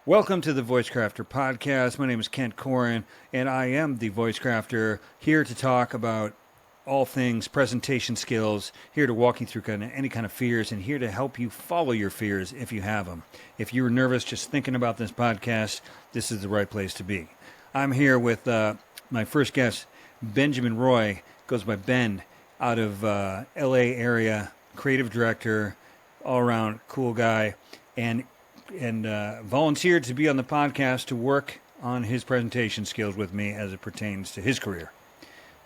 Welcome to the Voice Crafter podcast. My name is Kent Corin, and I am the Voice Crafter, here to talk about all things presentation skills, here to walk you through any kind of fears, and here to help you follow your fears if you have them. If you're nervous just thinking about this podcast, this is the right place to be. I'm here with my first guest, Benjamin Roy, goes by Ben, out of LA area, creative director, all around cool guy, and volunteered to be on the podcast to work on his presentation skills with me as it pertains to his career.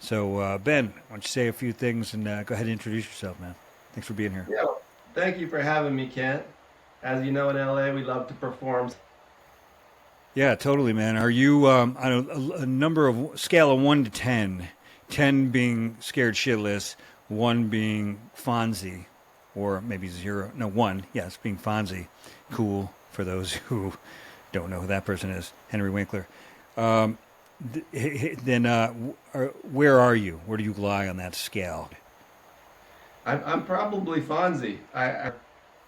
So, Ben, why don't you say a few things and go ahead and introduce yourself, man. Thanks for being here. Yeah, thank you for having me, Kent. As you know, in LA, we love to perform. Yeah, totally, man. Are you on a number of scale of 1 to 10, 10 being scared shitless, 1 being Fonzie, or maybe 0, no, 1, yes, being Fonzie. Cool, for those who don't know who that person is, Henry Winkler. Then where are you? Where do you lie on that scale? I'm probably Fonzie.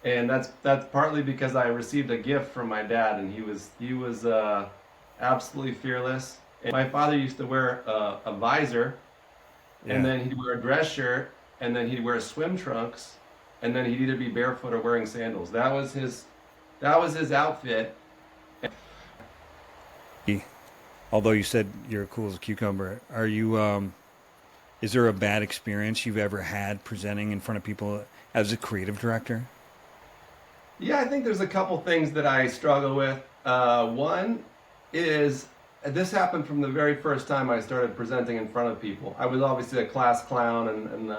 And that's partly because I received a gift from my dad, and he was absolutely fearless. And my father used to wear a visor, and Yeah. then he'd wear a dress shirt, and then he'd wear swim trunks, and then he'd either be barefoot or wearing sandals. That was his outfit. Although you said you're cool as a cucumber, are you? Is there a bad experience you've ever had presenting in front of people as a creative director? Yeah, I think there's a couple things that I struggle with. One is this happened from the very first time I started presenting in front of people. I was obviously a class clown and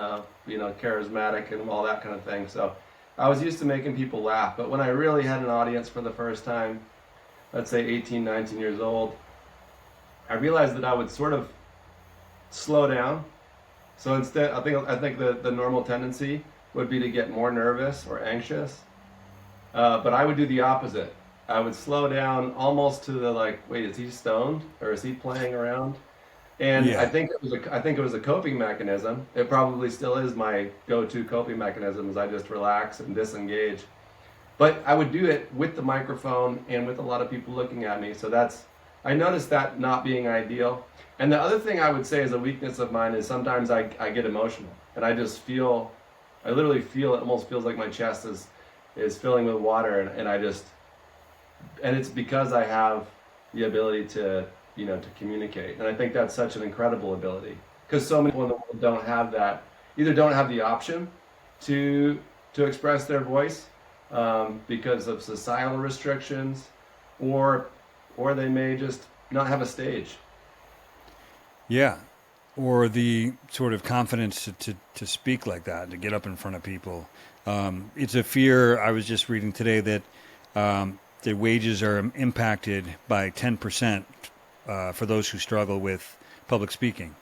charismatic and all that kind of thing. So I was used to making people laugh. But when I really had an audience for the first time, let's say 18, 19 years old, I realized that I would sort of slow down. So instead, I think the normal tendency would be to get more nervous or anxious. But I would do the opposite. I would slow down almost to the like, wait, is he stoned or is he playing around? And I Yeah. think it was a coping mechanism. It probably still is my go-to coping mechanism, is I just relax and disengage. But I would do it with the microphone and with a lot of people looking at me. So I noticed that not being ideal. And the other thing I would say is a weakness of mine is sometimes I get emotional and I literally feel, it almost feels like my chest is filling with water, and it's because I have the ability to communicate. And I think that's such an incredible ability, because so many people in the world don't have that, either don't have the option to express their voice because of societal restrictions, or they may just not have a stage. Yeah. Or the sort of confidence to speak like that, to get up in front of people. It's a fear. I was just reading today that the wages are impacted by 10% for those who struggle with public speaking,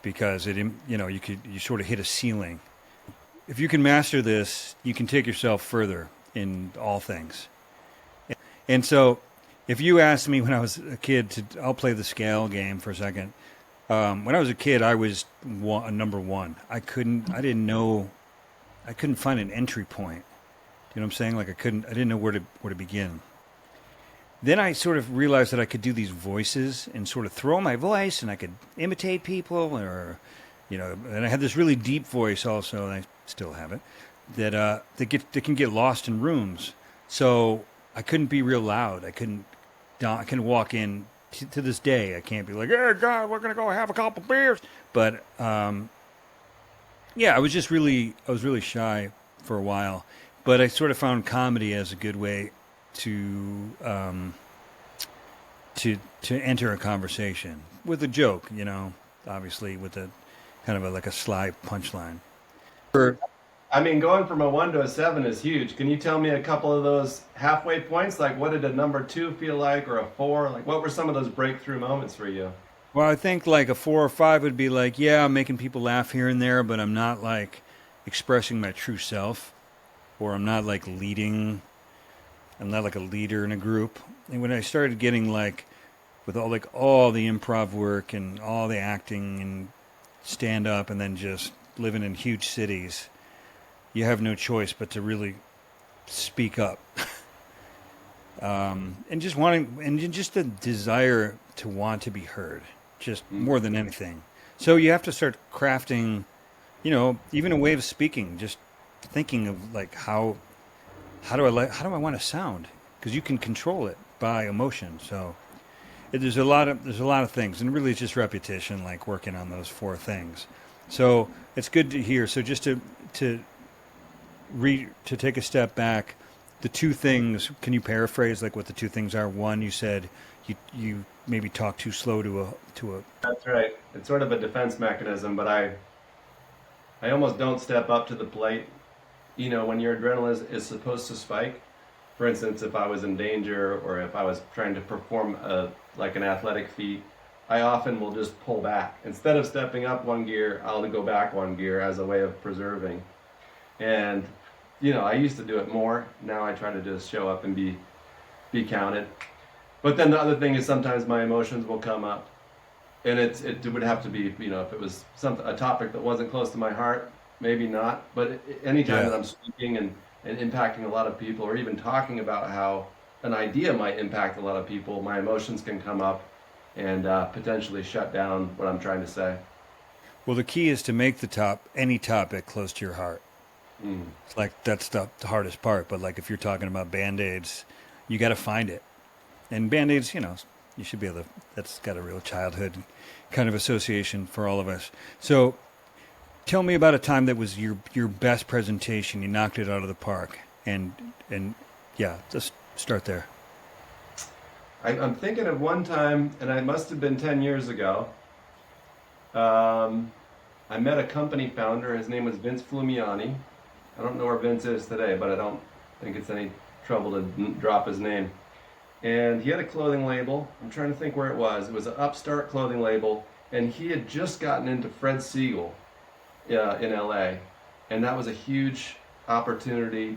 because you sort of hit a ceiling. If you can master this, you can take yourself further in all things. And so, if you asked me when I was a kid I'll play the scale game for a second. When I was a kid, I was a number 1. I didn't know, I couldn't find an entry point. You know what I'm saying? Like I didn't know where to begin. Then I sort of realized that I could do these voices and sort of throw my voice, and I could imitate people, and I had this really deep voice also, and I still have it, that can get lost in rooms. So I couldn't be real loud. I couldn't walk in. To this day, I can't be like, "Hey, God, we're gonna go have a couple beers." But yeah, I was really shy for a while. But I sort of found comedy as a good way to enter a conversation with a joke, obviously with a kind of like a sly punchline. I mean, going from a 1 to a 7 is huge. Can you tell me a couple of those halfway points? Like, what did a number 2 feel like, or a 4? Like, what were some of those breakthrough moments for you? Well, I think like a 4 or 5 would be like, yeah, I'm making people laugh here and there, but I'm not like expressing my true self, or I'm not like leading. I'm not like a leader in a group. And when I started getting like with all the improv work and all the acting and stand up, and then just living in huge cities, you have no choice but to really speak up. and just wanting, and just the desire to want to be heard, just more than anything. So you have to start crafting, even a way of speaking, just thinking of like how do I want to sound? Because you can control it by emotion. So there's a lot of things, and really it's just repetition, like working on those four things. So it's good to hear. So just to to take a step back, the two things. Can you paraphrase like what the two things are? One, you said you maybe talk too slow to a. That's right. It's sort of a defense mechanism, but I almost don't step up to the plate. When your adrenaline is supposed to spike, for instance, if I was in danger or if I was trying to perform like an athletic feat, I often will just pull back. Instead of stepping up one gear, I'll go back one gear as a way of preserving. And, I used to do it more. Now I try to just show up and be counted. But then the other thing is sometimes my emotions will come up. And it would have to be, if it was a topic that wasn't close to my heart, maybe not. But anytime Yeah. that I'm speaking and impacting a lot of people, or even talking about how an idea might impact a lot of people, my emotions can come up and potentially shut down what I'm trying to say. Well, the key is to make any topic close to your heart. Mm. It's like that's the hardest part. But like if you're talking about Band-Aids, you got to find it. And Band-Aids, you should be able to. That's got a real childhood kind of association for all of us. So tell me about a time that was your best presentation. You knocked it out of the park, and yeah, just start there. I'm thinking of one time, and it must have been 10 years ago. I met a company founder. His name was Vince Flumiani. I don't know where Vince is today, but I don't think it's any trouble to drop his name. And he had a clothing label. I'm trying to think where it was. It was an upstart clothing label, and he had just gotten into Fred Siegel in LA, and that was a huge opportunity,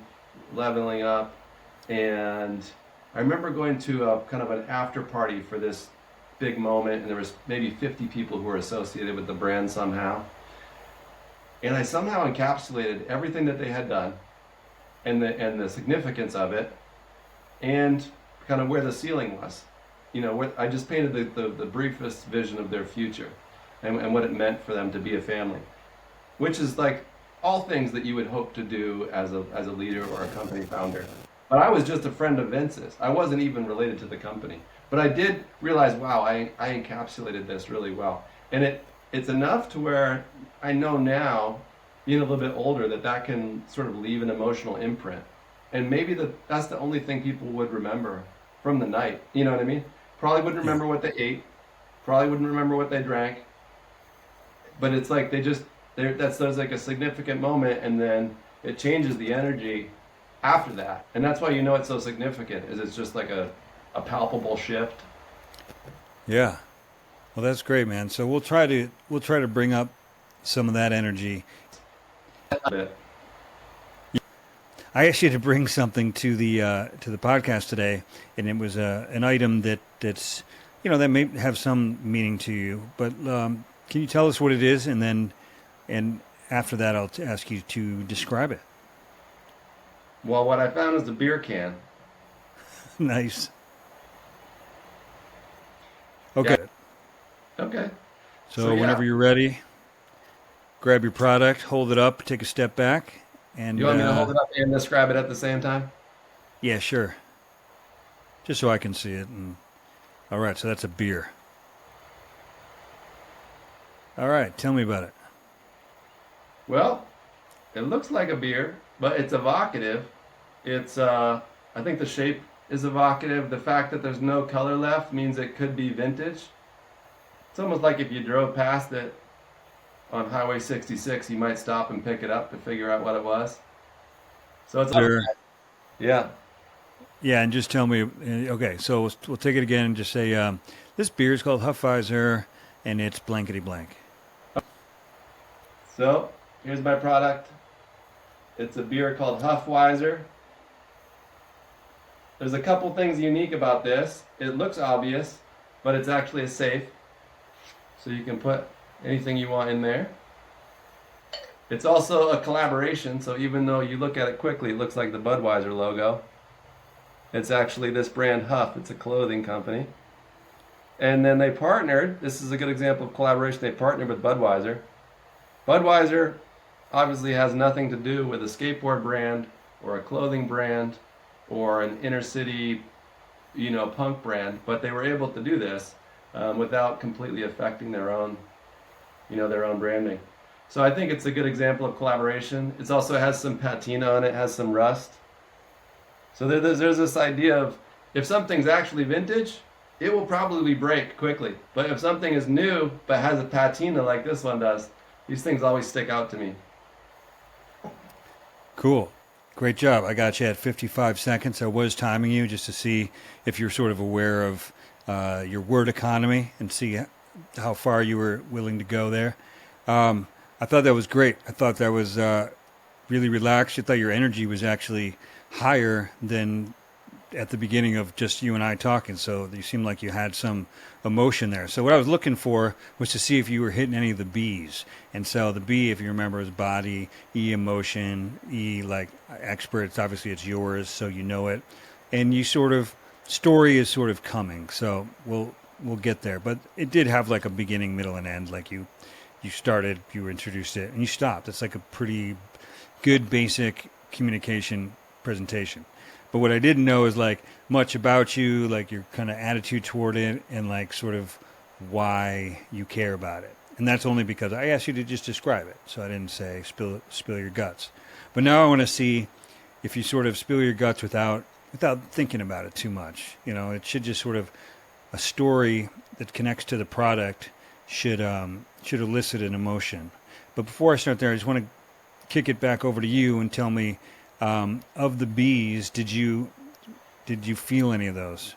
leveling up. And I remember going to a kind of an after party for this big moment, and there was maybe 50 people who were associated with the brand somehow. And I somehow encapsulated everything that they had done, and the significance of it, and kind of where the ceiling was. I just painted the briefest vision of their future, and what it meant for them to be a family, which is like all things that you would hope to do as a leader or a company founder. But I was just a friend of Vince's. I wasn't even related to the company. But I did realize, wow, I encapsulated this really well. And it's enough to where I know now, being a little bit older, that can sort of leave an emotional imprint. And maybe that's the only thing people would remember from the night. You know what I mean? Probably wouldn't Yeah. remember what they ate. Probably wouldn't remember what they drank. But it's like there's like a significant moment, and then it changes the energy after that. And that's why it's so significant, is it's just like a palpable shift. Yeah. Well, that's great, man. So we'll try to bring up some of that energy. A bit. I asked you to bring something to the podcast today, and it was an item that's that may have some meaning to you. But can you tell us what it is, and after that, I'll ask you to describe it. Well, what I found is a beer can. Nice. Yeah. Okay. Okay. So Yeah. whenever you're ready, grab your product, hold it up, take a step back, and You want me to hold it up and describe it at the same time? yeah, sure. Just so I can see it. And all right, so that's a beer. All right, tell me about it. Well, it looks like a beer, but it's evocative. I think the shape is evocative. The fact that there's no color left means it could be vintage. It's almost like if you drove past it on Highway 66, you might stop and pick it up to figure out what it was. So it's Sure. yeah. Yeah, and just tell me. Okay, so we'll take it again and just say this beer is called Huffweiser, and it's blankety blank. So here's my product. It's a beer called Huffweiser. There's a couple things unique about this. It looks obvious, but it's actually a safe. So you can put anything you want in there. It's also a collaboration, so even though you look at it quickly, it looks like the Budweiser logo. It's actually this brand Huff. It's a clothing company. And then they partnered. This is a good example of collaboration. They partnered with Budweiser. Budweiser obviously has nothing to do with a skateboard brand or a clothing brand or an inner city, punk brand, but they were able to do this without completely affecting their own branding. So I think it's a good example of collaboration. It also has some patina on it, has some rust. So there's this idea of if something's actually vintage, it will probably break quickly. But if something is new but has a patina like this one does, these things always stick out to me. Cool. Great job. I got you at 55 seconds. I was timing you just to see if you're sort of aware of your word economy and see how far you were willing to go there. I thought that was great. I thought that was really relaxed. I thought your energy was actually higher than at the beginning of just you and I talking. So you seemed like you had some emotion there. So what I was looking for was to see if you were hitting any of the B's. And so the B, if you remember, is body, E, emotion, E, like experts. Obviously, it's yours, so you know it. And you sort of, story is sort of coming. So we'll get there. But it did have like a beginning, middle, and end. Like you started, you introduced it, and you stopped. It's like a pretty good basic communication presentation. But what I didn't know is like much about you, like your kind of attitude toward it, and like sort of why you care about it. And that's only because I asked you to just describe it, so I didn't say spill your guts. But now I want to see if you sort of spill your guts without thinking about it too much. It should just sort of a story that connects to the product should elicit an emotion. But before I start there, I just want to kick it back over to you and tell me. Of the B's, did you feel any of those?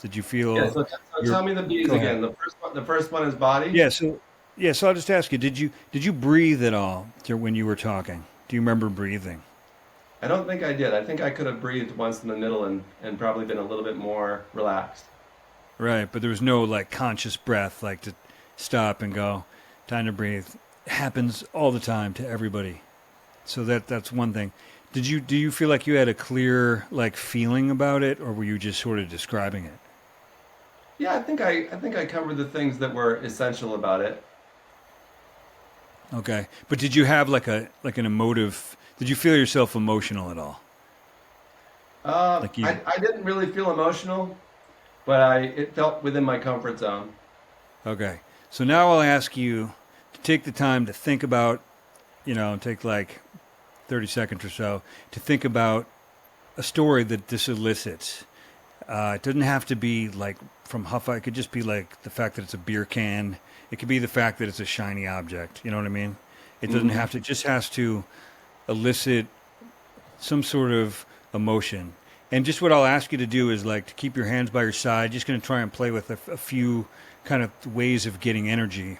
Did you feel? Yeah. So tell me the B's again. The first one is body. Yeah. So I'll just ask you: Did you breathe at all when you were talking? Do you remember breathing? I don't think I did. I think I could have breathed once in the middle and probably been a little bit more relaxed. Right, but there was no like conscious breath, like to stop and go, time to breathe. It happens all the time to everybody. So that's one thing. Do you feel like you had a clear like feeling about it, or were you just sort of describing it? Yeah, I think I covered the things that were essential about it. Okay, but did you have like an emotive? Did you feel yourself emotional at all? Like you? I didn't really feel emotional, but it felt within my comfort zone. Okay, so now I'll ask you to take the time to think about, take like 30 seconds or so to think about a story that this elicits. It doesn't have to be like from Huffa. It could just be like the fact that it's a beer can. It could be the fact that it's a shiny object. You know what I mean? It doesn't have to. It just has to elicit some sort of emotion. And just what I'll ask you to do is like to keep your hands by your side. Just going to try and play with a few kind of ways of getting energy.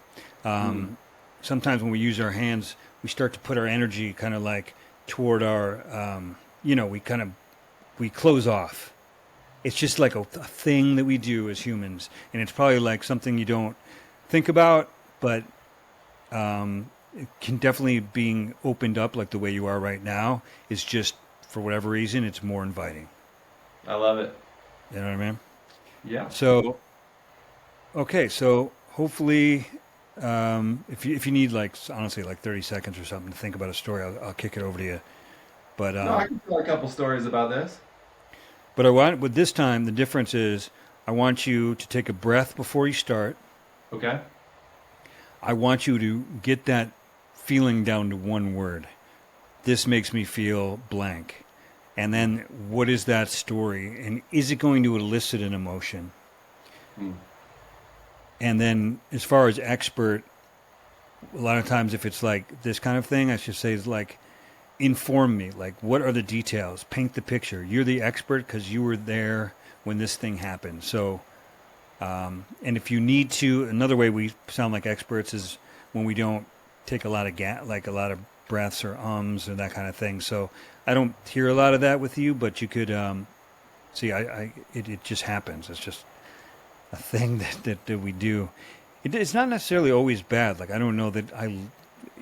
Sometimes when we use our hands, we start to put our energy kind of like toward our, we close off. It's just like a thing that we do as humans. And it's probably like something you don't think about, but it can definitely being opened up like the way you are right now is just, for whatever reason, it's more inviting. I love it. You know what I mean? Yeah. So, okay, so hopefully, if you need like honestly like 30 seconds or something to think about a story, I'll kick it over to you. But No, I can tell a couple stories about this. but I want with this time the difference is I want you to take a breath before you start. Okay. I want you to get that feeling down to one word. This makes me feel blank. And then what is that story? And is it going to elicit an emotion? Hmm. And then as far as expert, a lot of times if it's like this kind of thing, I should say is like, inform me. Like, what are the details? Paint the picture. You're the expert because you were there when this thing happened. So, and if you need to, another way we sound like experts is when we don't take a lot of like a lot of breaths or ums or that kind of thing. So I don't hear a lot of that with you, but you could see. It just happens. It's just a thing that we do. It's not necessarily always bad. Like I don't know that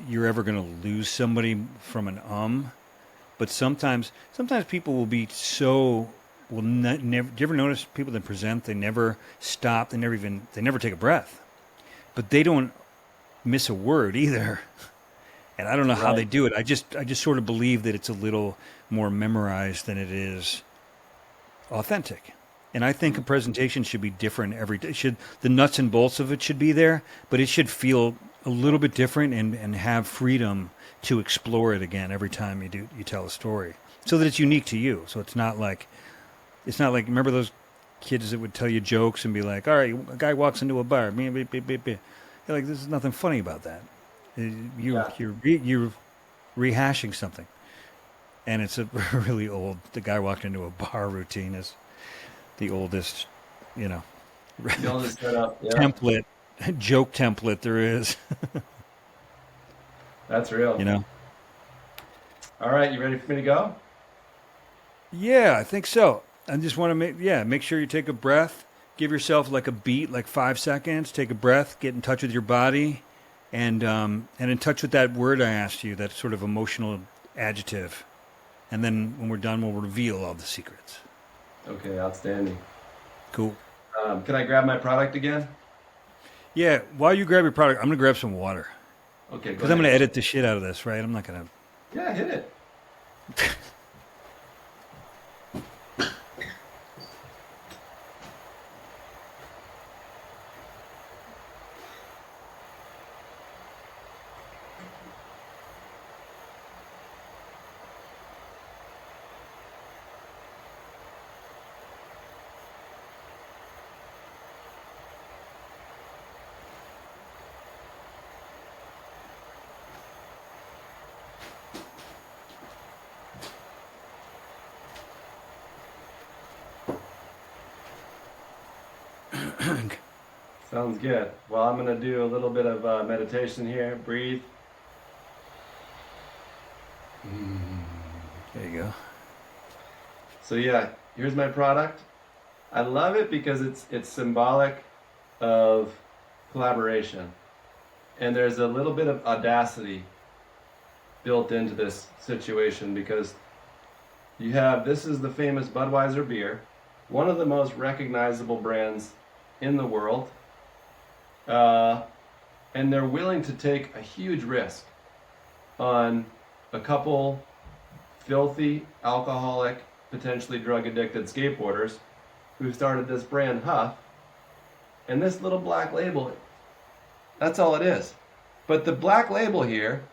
you're ever going to lose somebody from an but sometimes people will be so will never. Do you ever notice people that present? They never stop. They never take a breath. But they don't miss a word either. And I don't know how they Right. do it. I just sort of believe that it's a little more memorized than it is authentic. And I think a presentation should be different every day. Should the nuts and bolts of it should be there, but it should feel a little bit different and have freedom to explore it again every time you tell a story. So that it's unique to you. So it's not like remember those kids that would tell you jokes and be like, all right, a guy walks into a bar, beep, beep, beep, beep, beep. You're like, there's nothing funny about that. Yeah. You're rehashing something, and it's a really old. The guy walked into a bar routine is the oldest, you know, The oldest setup. Yeah. template joke template there is. That's real. You know. All right. You ready for me to go? Yeah, I think so. I just want to make sure you take a breath. Give yourself like a beat, like 5 seconds. Take a breath. Get in touch with your body, and in touch with that word I asked you, that sort of emotional adjective. And then when we're done, we'll reveal all the secrets. Okay. Outstanding. Cool. Can I grab my product again? Yeah. While you grab your product, I'm gonna grab some water Okay. Go because I'm ahead. gonna edit the shit out of this. Right? I'm not gonna. Yeah. Hit it. Sounds good. Well, I'm going to do a little bit of meditation here. Breathe. There you go. So yeah, here's my product. I love it because it's symbolic of collaboration. And there's a little bit of audacity built into this situation because this is the famous Budweiser beer, one of the most recognizable brands in the world. And they're willing to take a huge risk on a couple filthy, alcoholic, potentially drug addicted skateboarders who started this brand Huff. And this little black label, that's all it is. But the black label here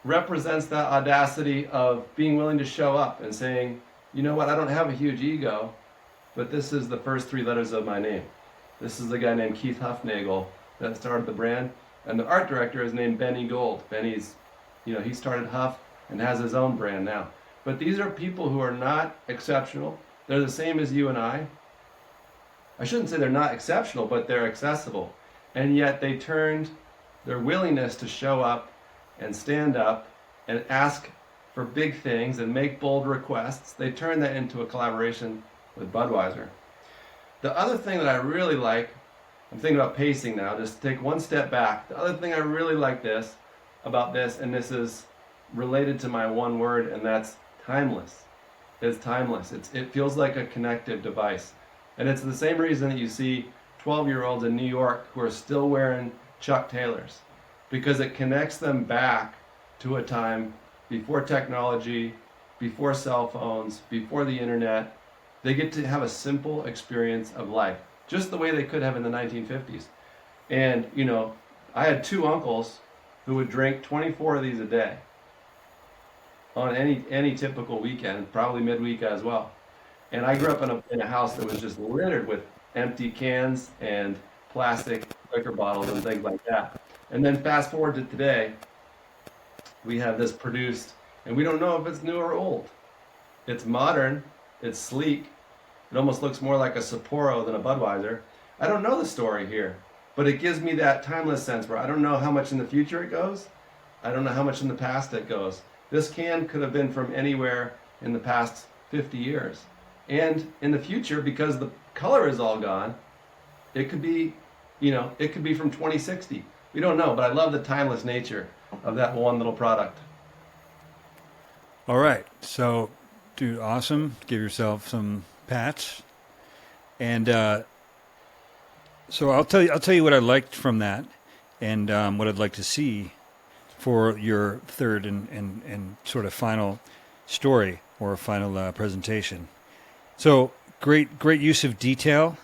represents that audacity of being willing to show up and saying, you know what, I don't have a huge ego, but this is the first 3 letters of my name. This is a guy named Keith Huffnagel that started the brand. And the art director is named Benny Gold. Benny's, he started Huff and has his own brand now. But these are people who are not exceptional. They're the same as you and I. I shouldn't say they're not exceptional, but they're accessible. And yet they turned their willingness to show up and stand up and ask for big things and make bold requests, they turned that into a collaboration with Budweiser. The other thing that I really like, I'm thinking about pacing now, just take one step back. The other thing I really like about this, and this is related to my one word, and that's timeless. It's timeless. It feels like a connective device. And it's the same reason that you see 12-year-olds in New York who are still wearing Chuck Taylors, because it connects them back to a time before technology, before cell phones, before the internet. They get to have a simple experience of life, just the way they could have in the 1950s. And, I had 2 uncles who would drink 24 of these a day on any typical weekend, probably midweek as well. And I grew up in a house that was just littered with empty cans and plastic liquor bottles and things like that. And then fast forward to today, we have this produced, and we don't know if it's new or old. It's modern, it's sleek, it almost looks more like a Sapporo than a Budweiser. I don't know the story here, but it gives me that timeless sense where I don't know how much in the future it goes. I don't know how much in the past it goes. This can could have been from anywhere in the past 50 years. And in the future, because the color is all gone, it could be, it could be from 2060. We don't know, but I love the timeless nature of that one little product. All right. So, dude, awesome. Give yourself some Pats, and so I'll tell you what I liked from that, and what I'd like to see for your third and sort of final story or final presentation. So great use of detail.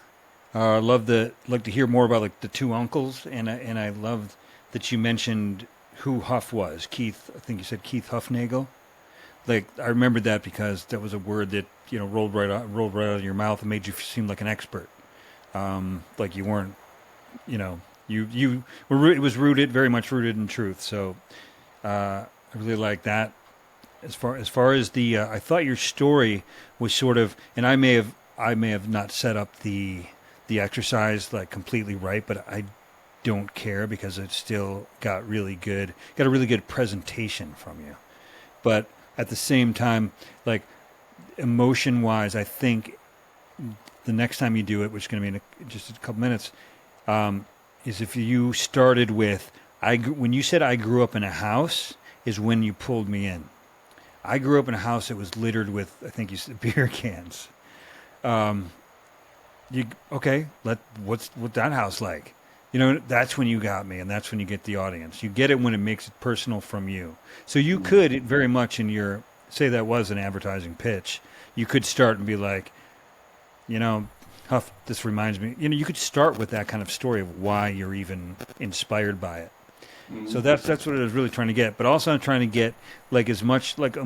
Like to hear more about like the two uncles, and I love that you mentioned who Huff was. Keith, I think you said Keith Huffnagel. Like I remembered that because that was a word that rolled right out of your mouth and made you seem like an expert. Like you weren't, you know, you were. It was very much rooted in truth. So I really like that. As far as the, I thought your story was sort of, and I may have not set up the exercise like completely right, but I don't care because it still got a really good presentation from you. But at the same time, like emotion wise, I think the next time you do it, which is going to be in just a couple minutes, is if you started with, when you said I grew up in a house, is when you pulled me in. I grew up in a house that was littered with, I think you said, beer cans. What's that house like? You know, that's when you got me, and that's when you get the audience. You get it when it makes it personal from you. So you could very much in your, say that was an advertising pitch, you could start and be like, you know, Huff, this reminds me, you know, you could start with that kind of story of why you're even inspired by it. So that's what I was really trying to get. But also I'm trying to get like as much like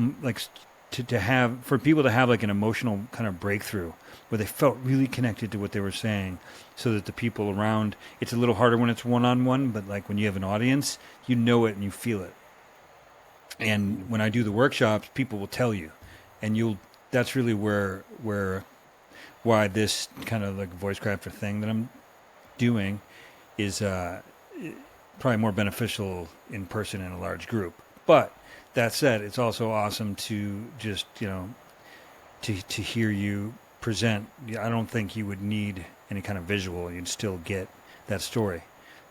to have, for people to have like an emotional kind of breakthrough where they felt really connected to what they were saying, so that the people around, it's a little harder when it's one-on-one, but like when you have an audience, you know it and you feel it. And when I do the workshops, people will tell you, and that's really why this kind of like voice crafter thing that I'm doing is probably more beneficial in person in a large group. But that said, it's also awesome to just, you know, to hear you present. I don't think you would need any kind of visual. You'd still get that story.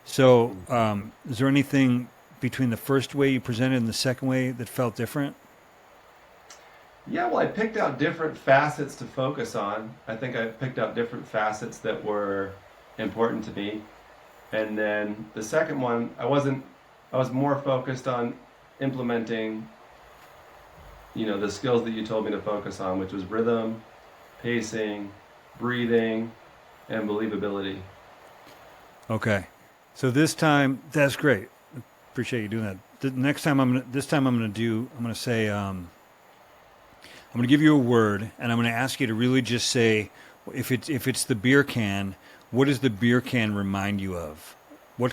So is there anything between the first way you presented and the second way that felt different? Yeah, well, I picked out different facets to focus on. I think I picked out different facets that were important to me. And then the second one, I was more focused on implementing, you know, the skills that you told me to focus on, which was rhythm, pacing, breathing, and believability. Okay. So this time, that's great. Appreciate you doing that. Next time I'm going to say, I'm going to give you a word, and I'm going to ask you to really just say, if it's the beer can, what does the beer can remind you of?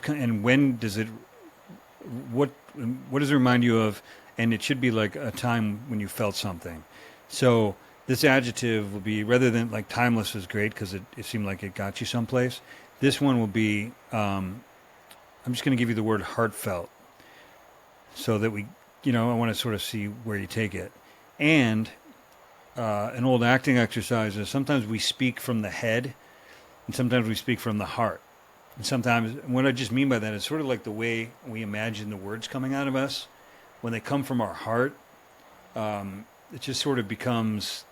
And when does it? What does it remind you of? And it should be like a time when you felt something. So this adjective will be, rather than like timeless is great because it seemed like it got you someplace. This one will be. I'm just going to give you the word heartfelt, so that I want to sort of see where you take it. And an old acting exercise is sometimes we speak from the head, and sometimes we speak from the heart. And sometimes, what I just mean by that is sort of like the way we imagine the words coming out of us. When they come from our heart, it just sort of becomes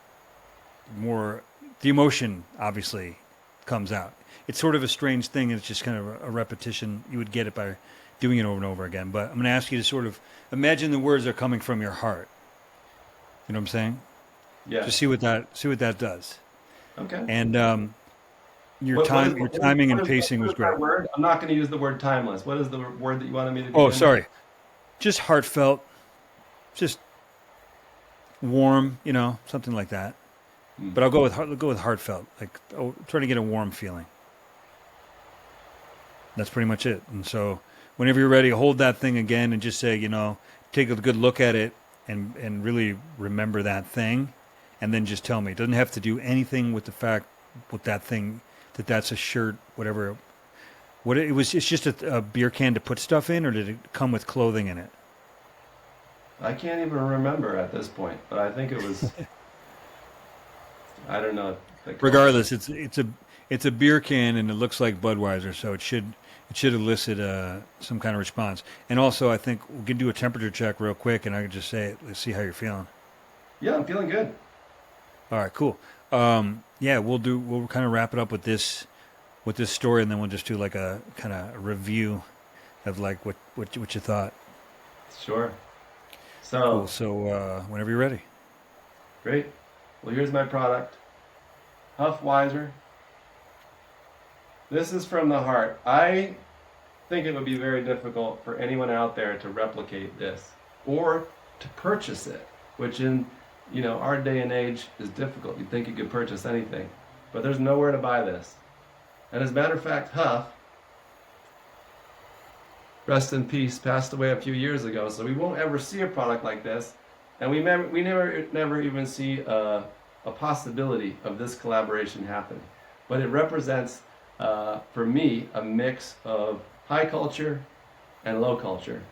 more, the emotion obviously comes out. It's sort of a strange thing. It's just kind of a repetition. You would get it by doing it over and over again. But I'm going to ask you to sort of imagine the words are coming from your heart. You know what I'm saying? Yeah. Just see what that does. Okay. And your timing and pacing was great. Word? I'm not going to use the word timeless. What is the word that you wanted me to do? Oh, sorry. Just heartfelt. Just warm, something like that. But I'll go with heartfelt. Like, trying to get a warm feeling. That's pretty much it. And so whenever you're ready, hold that thing again and just say, take a good look at it and really remember that thing. And then just tell me. It doesn't have to do anything with the fact with that thing, that's a shirt, whatever. It's just a beer can to put stuff in, or did it come with clothing in it? I can't even remember at this point, but I think it was. I don't know. Regardless, it's a beer can and it looks like Budweiser, so it should elicit some kind of response. And also, I think we can do a temperature check real quick, and I can just say, let's see how you're feeling. Yeah, I'm feeling good. All right, cool. Yeah, we'll kind of wrap it up with this story, and then we'll just do like a kind of review of like what you thought. Sure. Cool. So, So whenever you're ready. great. Well, here's my product, Huffweiser. This is from the heart. I think it would be very difficult for anyone out there to replicate this or to purchase it, which in our day and age is difficult. You'd think you could purchase anything, but there's nowhere to buy this. And as a matter of fact, Huff, rest in peace, passed away a few years ago, so we won't ever see a product like this, and we never even see a possibility of this collaboration happening. But it represents, for me, a mix of high culture and low culture.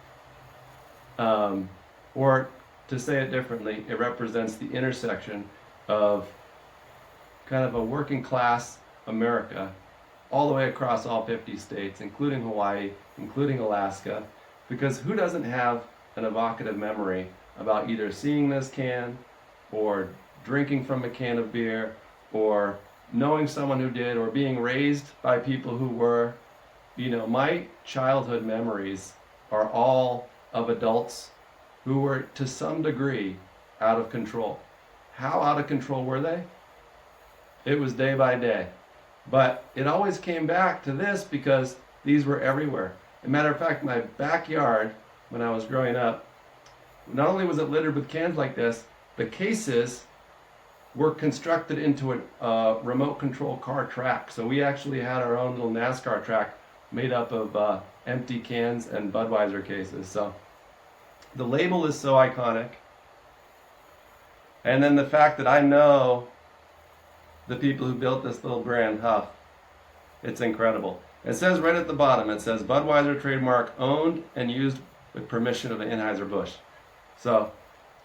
Or to say it differently, it represents the intersection of kind of a working class America all the way across all 50 states, including Hawaii, including Alaska, because who doesn't have an evocative memory about either seeing this can or drinking from a can of beer or knowing someone who did or being raised by people who were. My childhood memories are all of adults who were to some degree out of control. How out of control were they? It was day by day. But it always came back to this because these were everywhere. As a matter of fact, my backyard, when I was growing up, not only was it littered with cans like this, the cases were constructed into a remote control car track. So we actually had our own little NASCAR track made up of empty cans and Budweiser cases. So the label is so iconic. And then the fact that I know the people who built this little brand, Huff, it's incredible. It says right at the bottom, it says Budweiser trademark owned and used with permission of the Anheuser-Busch. So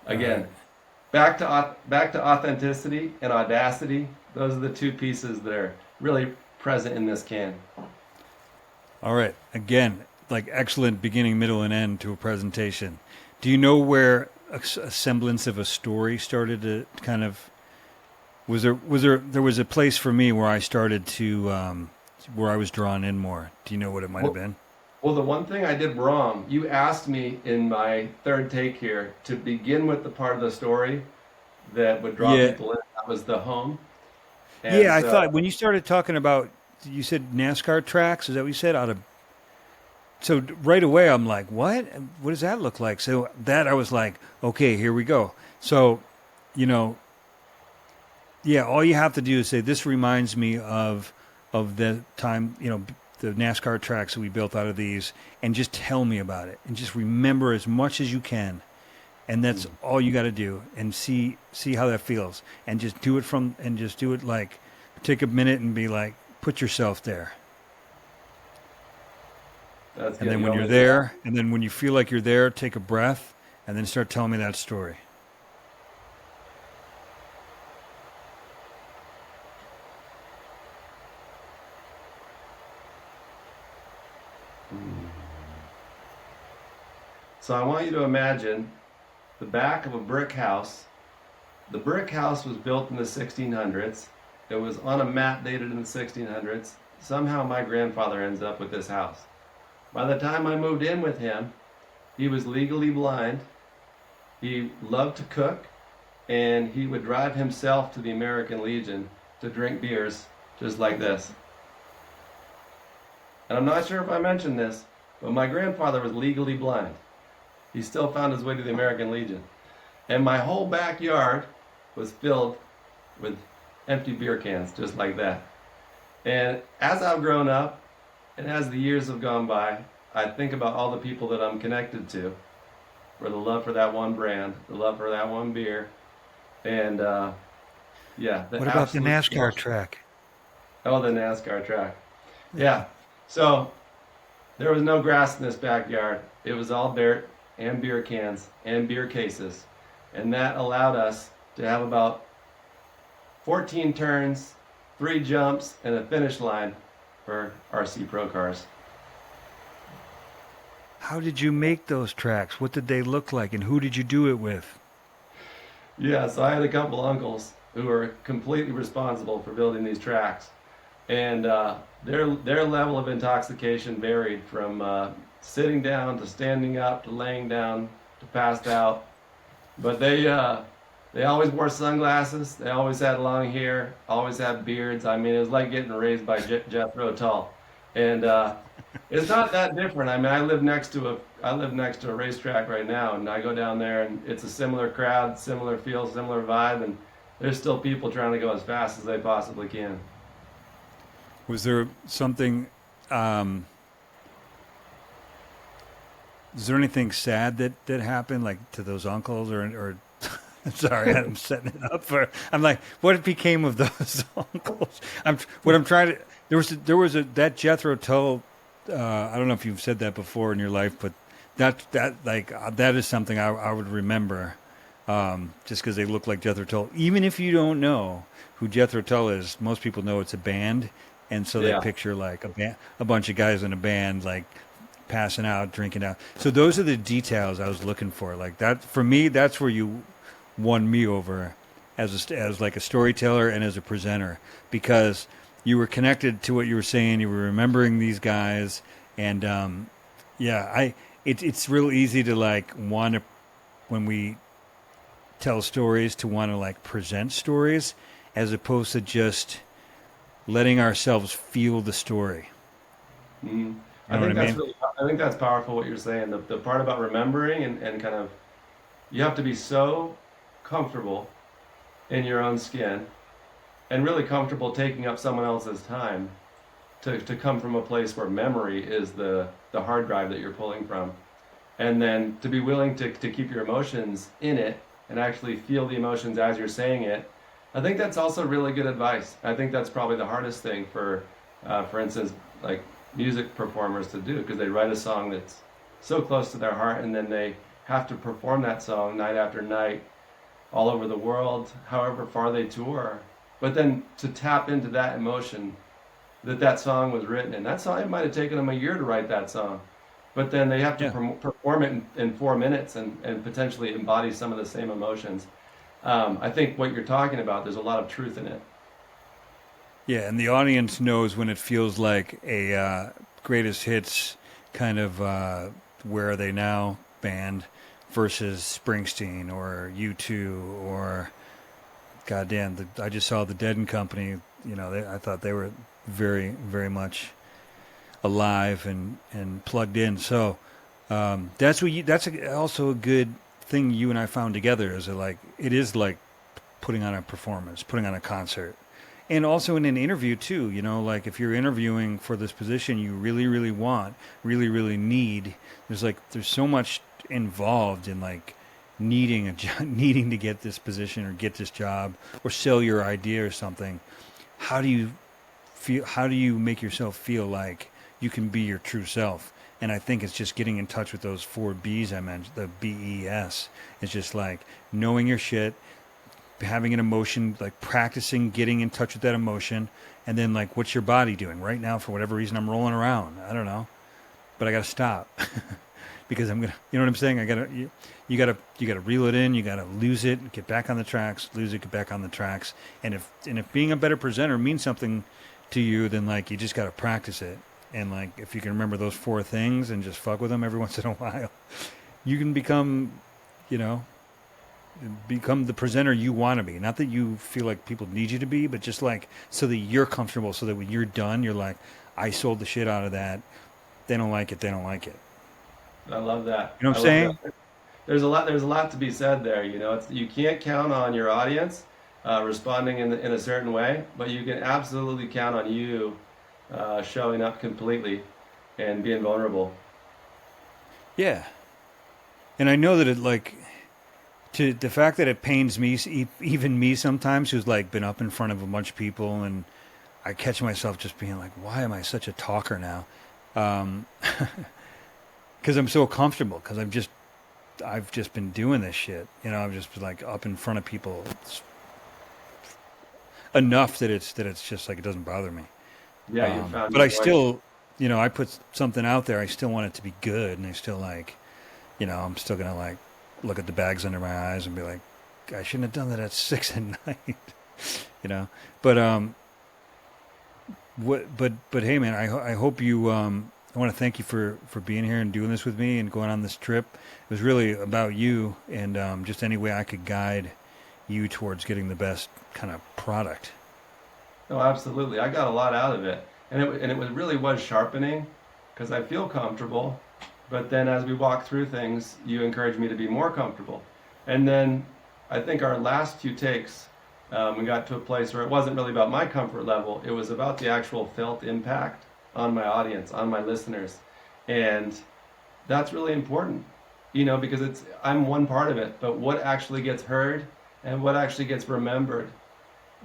again, back to authenticity and audacity. Those are the two pieces that are really present in this can. All right. Again, like excellent beginning, middle, and end to a presentation. Do you know where a semblance of a story started to kind of? There was a place for me where I started to where I was drawn in more. Do you know what it might have been? Well, the one thing I did wrong, you asked me in my third take here to begin with the part of the story that would draw people in. That was the home. And yeah, I thought when you started talking about, you said NASCAR tracks. Is that what you said? So right away, I'm like, what? What does that look like? So that I was like, okay, here we go. So, yeah, all you have to do is say, this reminds me of the time, the NASCAR tracks that we built out of these, and just tell me about it, and just remember as much as you can, and that's all you got to do, and see how that feels, and just do it like, take a minute and be like, put yourself there. And then when you're there, and then when you feel like you're there, take a breath, and then start telling me that story. So I want you to imagine the back of a brick house. The brick house was built in the 1600s. It was on a map dated in the 1600s. Somehow my grandfather ends up with this house. By the time I moved in with him, he was legally blind. He loved to cook, and he would drive himself to the American Legion to drink beers just like this. And I'm not sure if I mentioned this, but my grandfather was legally blind. He still found his way to the American Legion. And my whole backyard was filled with empty beer cans, just like that. And as I've grown up, and as the years have gone by, I think about all the people that I'm connected to, for the love for that one brand, the love for that one beer, and yeah. What about the NASCAR track? Oh, the NASCAR track. Yeah. So there was no grass in this backyard. It was all dirt and beer cans and beer cases. And that allowed us to have about 14 turns, 3 jumps, and a finish line for RC Pro cars. How did you make those tracks? What did they look like, and who did you do it with? Yeah, so I had a couple uncles who are completely responsible for building these tracks, and their level of intoxication varied from sitting down to standing up to laying down to passed out. But they always wore sunglasses. They always had long hair. Always had beards. I mean, it was like getting raised by Jethro Tull, and it's not that different. I mean, I live next to a racetrack right now, and I go down there, and it's a similar crowd, similar feel, similar vibe, and there's still people trying to go as fast as they possibly can. Was there something? Um, is there anything sad that happened, like to those uncles, or sorry, I'm setting it up for. I'm like, what became of those uncles? What I'm trying to. There was a that Jethro Tull. I don't know if you've said that before in your life, but that is something I would remember. Just because they look like Jethro Tull. Even if you don't know who Jethro Tull is, most people know it's a band, and so they Yeah. picture like a bunch of guys in a band, like passing out, drinking out. So those are the details I was looking for. Like that for me, that's where you won me over as like a storyteller and as a presenter, because you were connected to what you were saying. You were remembering these guys, and yeah, it's real easy to like want to when we tell stories to want to like present stories as opposed to just letting ourselves feel the story. Mhm. You know what I mean? I think that's powerful what you're saying. The part about remembering and kind of you have to be so comfortable in your own skin and really comfortable taking up someone else's time to come from a place where memory is the hard drive that you're pulling from. And then to be willing to keep your emotions in it and actually feel the emotions as you're saying it. I think that's also really good advice. I think that's probably the hardest thing for instance, like music performers to do because they write a song that's so close to their heart and then they have to perform that song night after night all over the world, however far they tour. But then to tap into that emotion that song was written in, that song, it might have taken them a year to write that song. But then they have to Yeah. perform it in 4 minutes and potentially embody some of the same emotions. I think what you're talking about, there's a lot of truth in it. Yeah, and the audience knows when it feels like a greatest hits kind of where are they now band versus Springsteen or U2 or goddamn. I just saw the Dead and Company. You know, I thought they were very very much alive and plugged in. So also a good thing you and I found together is that like it is like putting on a performance, putting on a concert. And also in an interview too, you know, like if you're interviewing for this position you really, really want, really, really need, there's so much involved in like needing needing to get this position or get this job or sell your idea or something. How do you how do you make yourself feel like you can be your true self? And I think it's just getting in touch with those 4 B's I mentioned, the BES. It's just like knowing your shit, having an emotion, like practicing getting in touch with that emotion, and then like what's your body doing right now? For whatever reason, I'm rolling around. I don't know, but I got to stop because I'm gonna. You know what I'm saying? You gotta reel it in. You gotta lose it, get back on the tracks, lose it, get back on the tracks. And if being a better presenter means something to you, then like you just gotta practice it. And like if you can remember those 4 things and just fuck with them every once in a while, you can become, you know, become the presenter you want to be. Not that you feel like people need you to be, but just like so that you're comfortable, so that when you're done, you're like, I sold the shit out of that. They don't like it. They don't like it. I love that. You know what I I'm love saying? that. There's a lot to be said there. You know, you can't count on your audience responding in a certain way, but you can absolutely count on you showing up completely and being vulnerable. Yeah. And I know that it like to the fact that it pains me, even me sometimes, who's like been up in front of a bunch of people, and I catch myself just being like, why am I such a talker now? Um, because I'm so comfortable. Because I've just been doing this shit. You know, I've just been like up in front of people enough that it's just like it doesn't bother me. Yeah, you found But your I voice. still, you know, I put something out there. I still want it to be good, and I still like, you know, I'm still gonna like look at the bags under my eyes and be like, I shouldn't have done that at 6 at night. you know. But but hey, man, I hope you. I want to thank you for being here and doing this with me and going on this trip. It was really about you and just any way I could guide you towards getting the best kind of product. No, absolutely. I got a lot out of it, and it was really was sharpening because I feel comfortable, but then as we walk through things, you encourage me to be more comfortable, and then I think our last few takes, we got to a place where it wasn't really about my comfort level; it was about the actual felt impact on my audience, on my listeners, and that's really important, because it's I'm one part of it, but what actually gets heard and what actually gets remembered,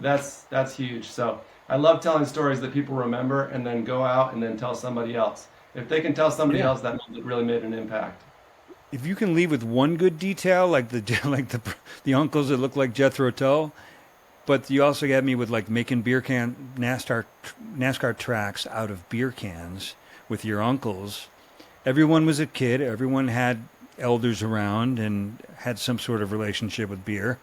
that's huge. So I love telling stories that people remember and then go out and then tell somebody else. If they can tell somebody Yeah. else, that means it really made an impact. If you can leave with one good detail, like the like the uncles that look like Jethro Tull, but you also got me with like making beer can NASCAR tracks out of beer cans with your uncles. Everyone was a kid. Everyone had elders around and had some sort of relationship with beer.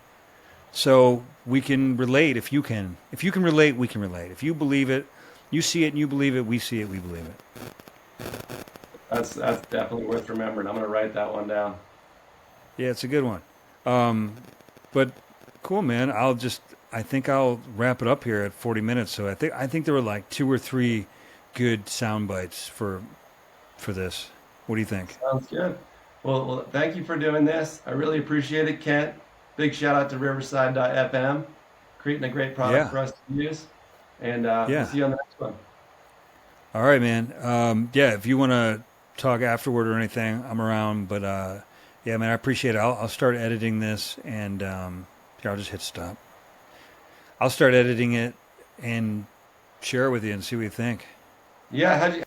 So we can relate if you can. If you can relate, we can relate. If you believe it, you see it and you believe it, we see it, we believe it. That's definitely worth remembering. I'm gonna write that one down. Yeah, it's a good one. Um, but cool, man. I think I'll wrap it up here at 40 minutes. So I think there were like two or three good sound bites for this. What do you think? Sounds good. Well, thank you for doing this. I really appreciate it, Kent. Big shout out to Riverside FM, creating a great product Yeah. for us to use. And we'll Yeah. see you on the next one. All right, man. Yeah, if you want to talk afterward or anything, I'm around. But yeah, man, I appreciate it. I'll start editing this and here, I'll just hit stop. I'll start editing it and share it with you and see what you think. Yeah,